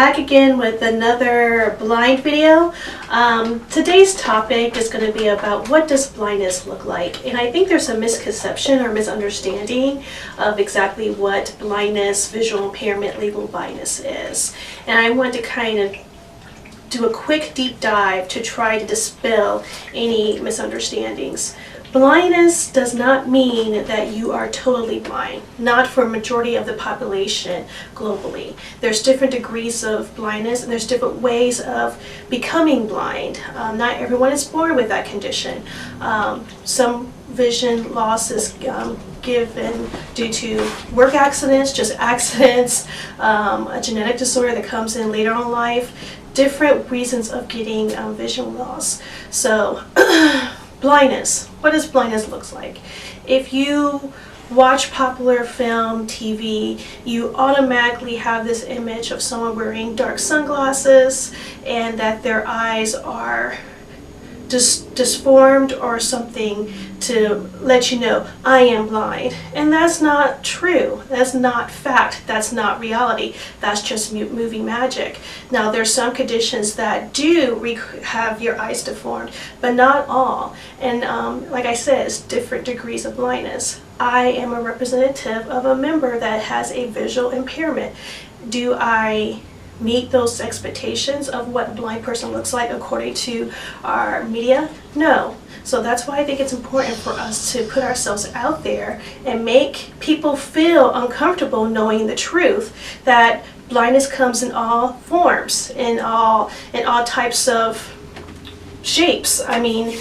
back again with another blind video. Today's topic is going to be about what does blindness look like, and I think there's a misconception or misunderstanding of exactly what blindness, visual impairment, legal blindness is, and I want to kind of do a quick deep dive to try to dispel any misunderstandings. Blindness does not mean that you are totally blind, not for a majority of the population globally. There's different degrees of blindness and there's different ways of becoming blind. Not everyone is born with that condition. Some vision loss is given due to work accidents, just accidents, a genetic disorder that comes in later on in life, different reasons of getting vision loss. So blindness. What does blindness look like? If you watch popular film, TV, you automatically have this image of someone wearing dark sunglasses and that their eyes are disformed or something to let you know, I am blind. And that's not true. That's not fact. That's not reality. That's just movie magic. Now, there's some conditions that do have your eyes deformed, but not all. And like I said, it's different degrees of blindness. I am a representative of a member that has a visual impairment. Do I meet those expectations of what a blind person looks like according to our media? No. So that's why I think it's important for us to put ourselves out there and make people feel uncomfortable knowing the truth that blindness comes in all forms, in all types of shapes. I mean,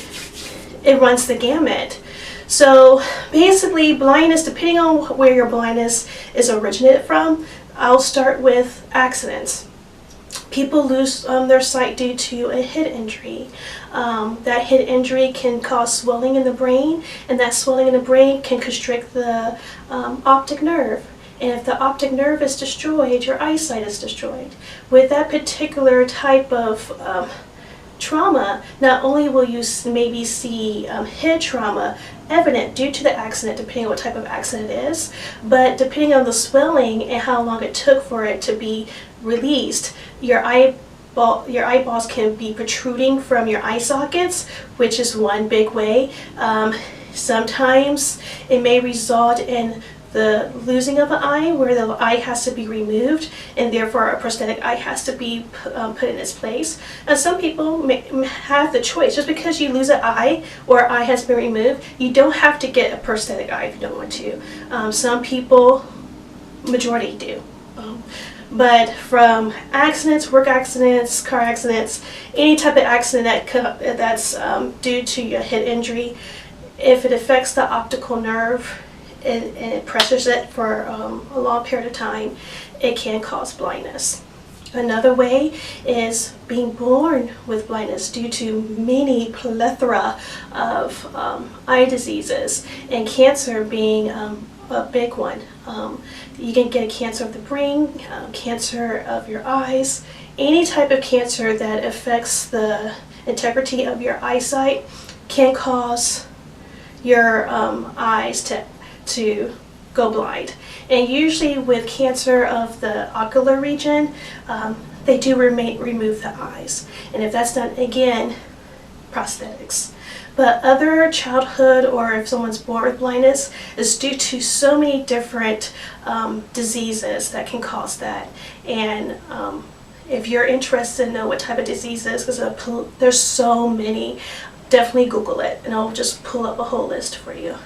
it runs the gamut. So basically, blindness, depending on where your blindness is originated from, I'll start with accidents. People lose their sight due to a head injury. That head injury can cause swelling in the brain, and that swelling in the brain can constrict the optic nerve. And if the optic nerve is destroyed, your eyesight is destroyed. With that particular type of trauma, not only will you maybe see head trauma evident due to the accident, depending on what type of accident it is, but depending on the swelling and how long it took for it to be released, your eyeballs can be protruding from your eye sockets, which is one big way. Sometimes it may result in the losing of an eye, where the eye has to be removed and therefore a prosthetic eye has to be put in its place. And some people may have the choice. Just because you lose an eye or eye has been removed, you don't have to get a prosthetic eye if you don't want to. Some people, majority do. But from accidents, work accidents, car accidents, any type of accident that's due to a head injury, if it affects the optical nerve and it pressures it for a long period of time, it can cause blindness. Another way is being born with blindness due to many plethora of eye diseases, and cancer being a big one. You can get a cancer of the brain, cancer of your eyes, any type of cancer that affects the integrity of your eyesight can cause your eyes to go blind. And usually with cancer of the ocular region, they do remove the eyes. And if that's done, again, prosthetics. But other childhood, or if someone's born with blindness, is due to so many different diseases that can cause that. And if you're interested to know what type of diseases, because there's so many, definitely Google it and I'll just pull up a whole list for you.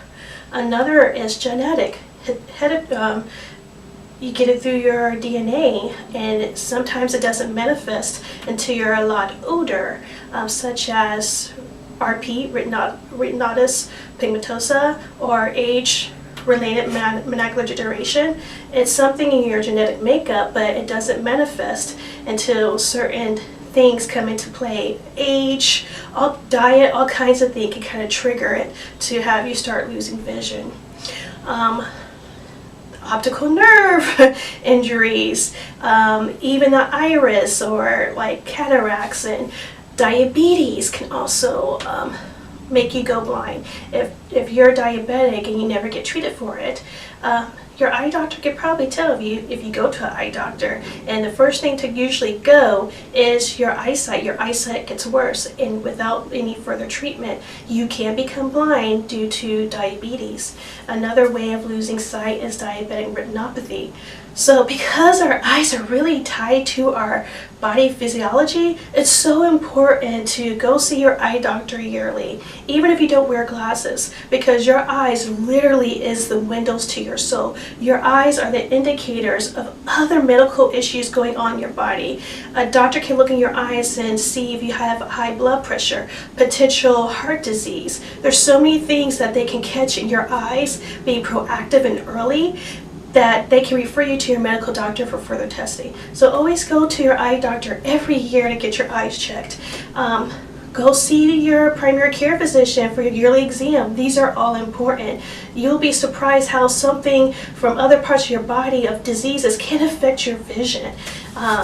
Another is genetic. You get it through your DNA, and sometimes it doesn't manifest until you're a lot older, such as RP, retinitis pigmentosa, or age-related macular degeneration. It's something in your genetic makeup, but it doesn't manifest until certain things come into play. Age, diet, all kinds of things can kind of trigger it to have you start losing vision. Optical nerve injuries, even the iris, or like cataracts, and diabetes can also make you go blind. If you're diabetic and you never get treated for it, your eye doctor could probably tell you if you go to an eye doctor, and the first thing to usually go is your eyesight. Your eyesight gets worse, and without any further treatment, you can become blind due to diabetes. Another way of losing sight is diabetic retinopathy. So because our eyes are really tied to our body physiology, it's so important to go see your eye doctor yearly, even if you don't wear glasses, because your eyes literally is the windows to your soul. Your eyes are the indicators of other medical issues going on in your body. A doctor can look in your eyes and see if you have high blood pressure, potential heart disease. There's so many things that they can catch in your eyes, being proactive and early, that they can refer you to your medical doctor for further testing. So always go to your eye doctor every year to get your eyes checked. Go see your primary care physician for your yearly exam. These are all important. You'll be surprised how something from other parts of your body of diseases can affect your vision.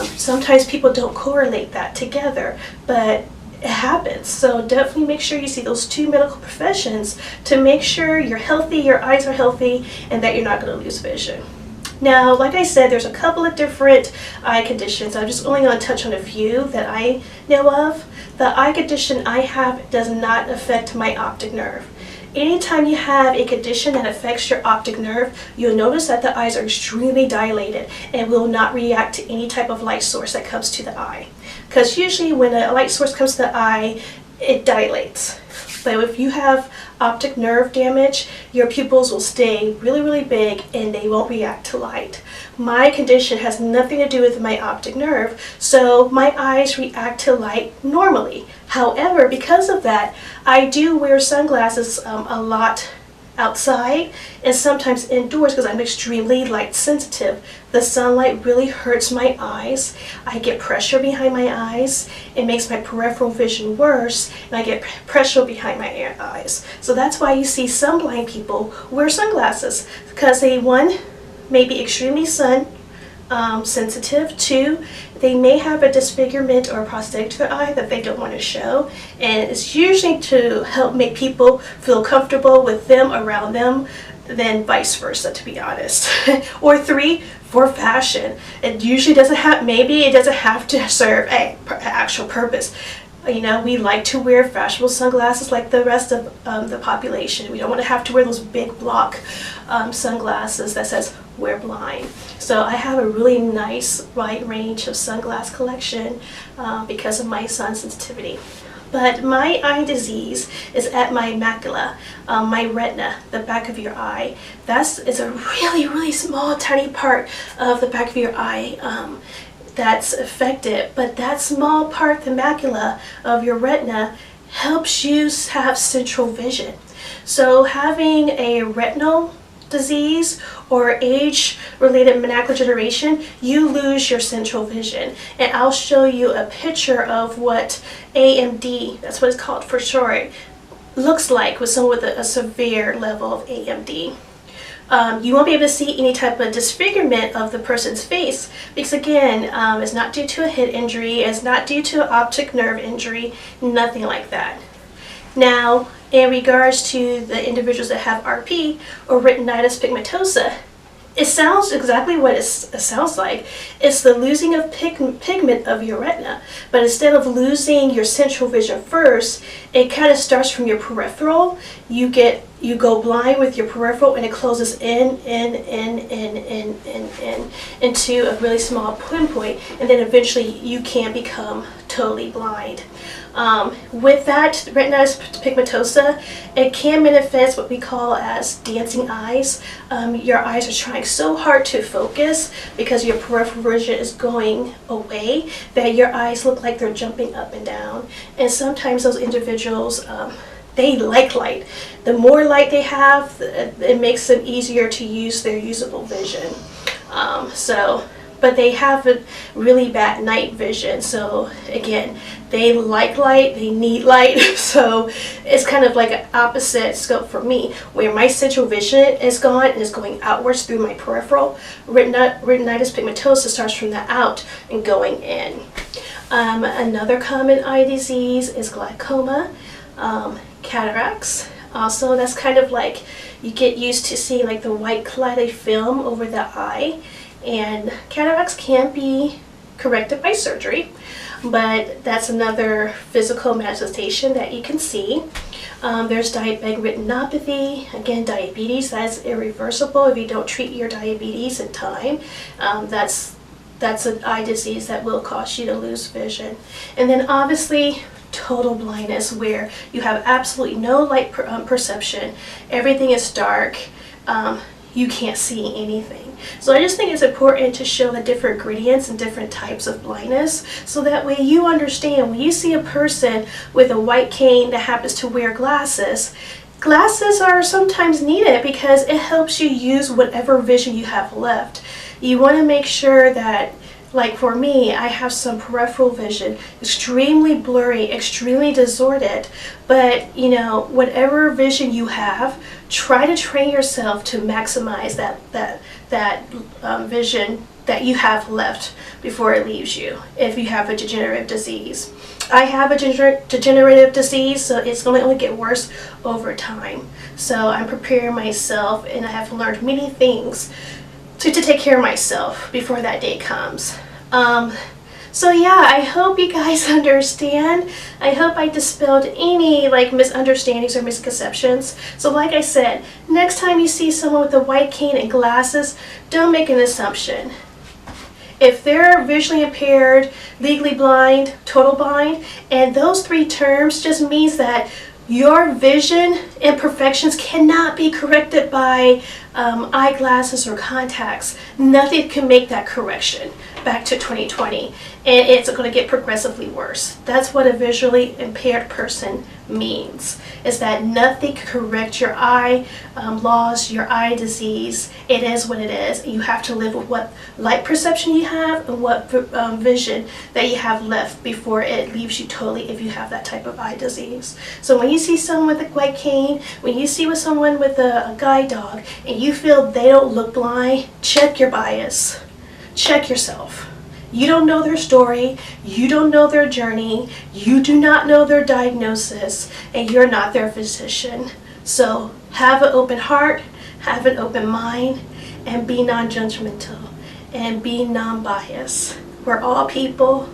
Sometimes people don't correlate that together, but it happens. So definitely make sure you see those two medical professions to make sure you're healthy, your eyes are healthy, and that you're not going to lose vision. Now, like I said, there's a couple of different eye conditions. I'm just only going to touch on a few that I know of. The eye condition I have does not affect my optic nerve. Anytime you have a condition that affects your optic nerve, you'll notice that the eyes are extremely dilated and will not react to any type of light source that comes to the eye. Because usually when a light source comes to the eye, it dilates. But if you have optic nerve damage, your pupils will stay really, really big and they won't react to light. My condition has nothing to do with my optic nerve, so my eyes react to light normally. However, because of that, I do wear sunglasses a lot outside and sometimes indoors because I'm extremely light sensitive. The sunlight really hurts my eyes. I get pressure behind my eyes. It makes my peripheral vision worse, and I get pressure behind my eyes. So that's why you see some blind people wear sunglasses, because they, one, may be extremely sun sensitive. Two, they may have a disfigurement or a prosthetic to their eye that they don't want to show, and it's usually to help make people feel comfortable with them around them, than vice versa, to be honest. Or three, for fashion. It usually doesn't have, maybe it doesn't have to serve an actual purpose. You know, we like to wear fashionable sunglasses like the rest of the population. We don't want to have to wear those big block sunglasses that says we're blind. So I have a really nice wide range of sunglass collection because of my sun sensitivity. But my eye disease is at my macula, my retina, the back of your eye. It's a really, really small, tiny part of the back of your eye that's affected, but that small part, the macula of your retina, helps you have central vision. So having a retinal disease or age-related macular degeneration, you lose your central vision. And I'll show you a picture of what AMD, that's what it's called for short, looks like with someone with a severe level of AMD. You won't be able to see any type of disfigurement of the person's face because, again, it's not due to a head injury, it's not due to an optic nerve injury, nothing like that. Now, in regards to the individuals that have RP or retinitis pigmentosa, it sounds exactly what it sounds like. It's the losing of pigment of your retina. But instead of losing your central vision first, it kind of starts from your peripheral. You go blind with your peripheral, and it closes in into a really small pinpoint, and then eventually you can become totally blind. With that retinitis pigmentosa, it can manifest what we call as dancing eyes. Your eyes are trying so hard to focus because your peripheral vision is going away that your eyes look like they're jumping up and down. And sometimes those individuals, they like light. The more light they have, it makes them easier to use their usable vision. But they have a really bad night vision. So again, they like light, they need light. So it's kind of like an opposite scope for me, where my central vision is gone and is going outwards through my peripheral. Retinitis pigmentosa starts from the out and going in. Another common eye disease is glaucoma, cataracts, Also, that's kind of like you get used to seeing like the white cloudy film over the eye, and cataracts can be corrected by surgery, but that's another physical manifestation that you can see. There's diabetic retinopathy. Again, diabetes, that's irreversible if you don't treat your diabetes in time. That's an eye disease that will cause you to lose vision. And then obviously total blindness, where you have absolutely no light perception, everything is dark, you can't see anything. So I just think it's important to show the different ingredients and different types of blindness, so that way you understand when you see a person with a white cane that happens to wear glasses, glasses are sometimes needed because it helps you use whatever vision you have left. You want to make sure that, like for me, I have some peripheral vision, extremely blurry, extremely distorted, but you know, whatever vision you have, try to train yourself to maximize that vision that you have left before it leaves you, if you have a degenerative disease. I have a degenerative disease, so it's going to only get worse over time. So I'm preparing myself, and I have learned many things to take care of myself before that day comes. So yeah, I hope you guys understand. I hope I dispelled any like misunderstandings or misconceptions. So like I said, next time you see someone with a white cane and glasses, don't make an assumption. If they're visually impaired, legally blind, total blind, and those three terms just means that your vision imperfections cannot be corrected by eyeglasses or contacts. Nothing can make that correction back to 2020, and it's going to get progressively worse. That's what a visually impaired person means, is that nothing can correct your eye loss, your eye disease. It is what it is. You have to live with what light perception you have and what vision that you have left before it leaves you totally, if you have that type of eye disease. So when you see someone with a white cane, when you see with someone with a guide dog, and you feel they don't look blind, check your bias. Check yourself. You don't know their story, you don't know their journey, you do not know their diagnosis, and you're not their physician. So have an open heart, have an open mind, and be non-judgmental, and be non-biased. We're all people,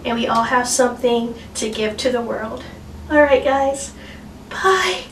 and we all have something to give to the world. Alright guys, bye!